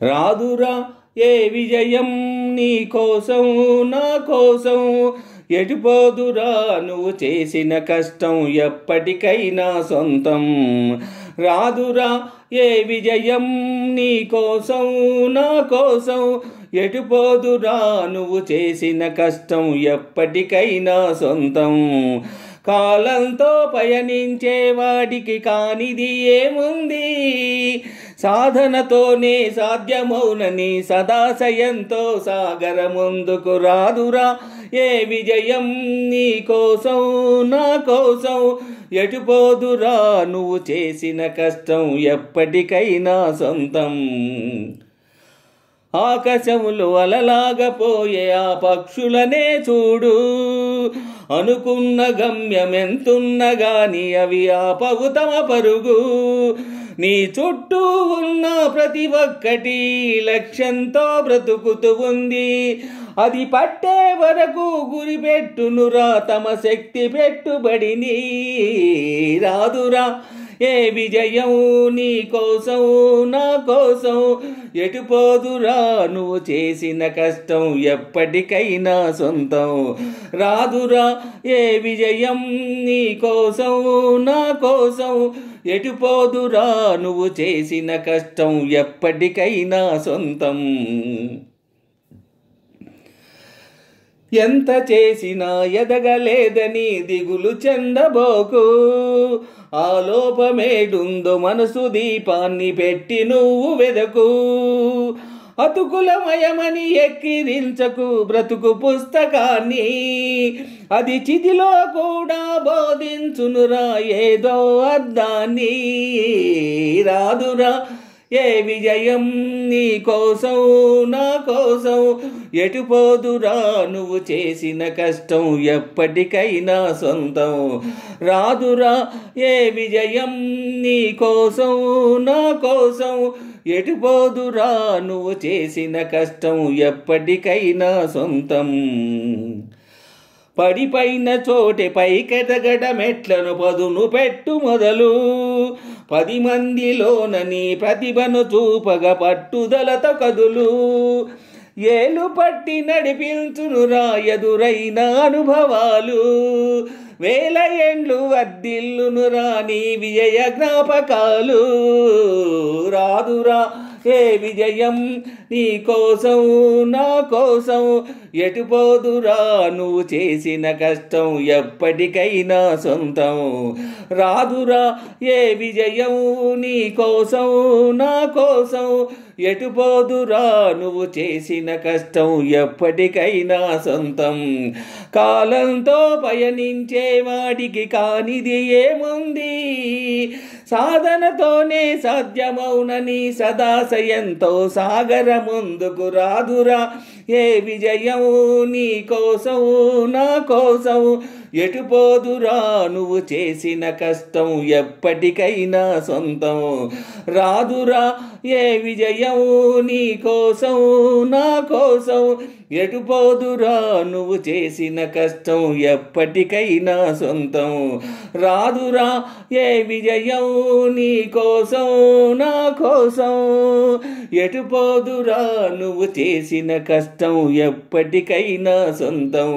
రాదురా ఏ విజయం నీ కోసం నా కోసం, ఎటుపోదురా నువ్వు చేసిన కష్టం ఎప్పటికైనా సొంతం. రాదురా ఏ విజయం నీ కోసం నా కోసం, ఎటుపోదురా నువ్వు చేసిన కష్టం ఎప్పటికైనా సొంతం. కాలంతో పయనించే వాడికి కానిది ఏముంది, సాధనతోనే సాధ్యమౌనని సదాశయంతో సాగర ముందుకు. రాదురా ఏ విజయం నీ కోసం నా కోసం, ఎటుపోదురా నువ్వు చేసిన కష్టం ఎప్పటికైనా సొంతం. ఆకాశములు అలలాగా పోయే ఆ పక్షులనే చూడు, అనుకున్న గమ్యం ఎంతున్నా గాని అవి ఆపవు తమ పరుగు. నీ చుట్టూ ఉన్న ప్రతి ఒక్కటి లక్ష్యంతో బ్రతుకుతూ ఉంది, అది పట్టే వరకు గురి పెట్టునురా తమ శక్తి పెట్టుబడిని. రాదురా ఏ విజయం నీ కోసం నా కోసం, ఎటుపోదురా నువ్వు చేసిన కష్టం ఎప్పటికైనా సొంతం. రాదురా ఏ విజయం నీ కోసం నా కోసం, ఎటుపోదురా నువ్వు చేసిన కష్టం ఎప్పటికైనా సొంతం. ఎంత చేసినా ఎదగలేదని దిగులు చెందబోకు, ఆ లోపమేడుందో మనసు దీపాన్ని పెట్టి నువ్వు వెదకు. అతుకులమయమని ఎక్కిరించకు బ్రతుకు పుస్తకాన్ని, అది చితిలో కూడా బోధించునురా ఏదో అర్థాన్ని. రాదురా ఏ విజయం నీ కోసం నా కోసం, ఎటుపోదురా నువ్వు చేసిన కష్టం ఎప్పటికైనా సొంతం. రాదురా ఏ విజయం నీ కోసం నా కోసం, ఎటుపోదురా నువ్వు చేసిన కష్టం ఎప్పటికైనా సొంతం. పడిపైన చోటే పైకెదగడ మెట్లను పదును పెట్టు మొదలు, 10 మందిలోన నీ ప్రతిభను చూపగా పట్టుదలతో కదులు. ఏలు పట్టి నడిపించునురా ఎదురైన అనుభవాలు, వేల ఏండ్లు వర్ధిల్లునురా నీ విజయ జ్ఞాపకాలు. రాదురా ఏ విజయం నీ కోసం నా కోసం, ఎటుపోదురా నువ్వు చేసిన కష్టం ఎప్పటికైనా సొంతం. రాదురా ఏ విజయం నీ కోసం నా కోసం, ఎటుపోదురా నువ్వు చేసిన కష్టం ఎప్పటికైనా సొంతం. కాలంతో పయనించే వాడికి కానిది ఏముంది, సాధనతోనే సాధ్యమౌనని సదాశయంతో సాగర ముందుకు. రాదురా ఏ విజయం నీ కోసం నా కోసం, ఎటుపోదురా నువ్వు చేసిన కష్టం ఎప్పటికైనా సొంతం. రాదురా ఏ విజయం నీ కోసం నా కోసం, ఎటుపోదురా నువ్వు చేసిన కష్టం ఎప్పటికైనా సొంతం. రాదురా ఏ విజయం నీ కోసం నా కోసం, ఎటుపోదురా నువ్వు చేసిన కష్టం ఎప్పటికైనా సొంతం.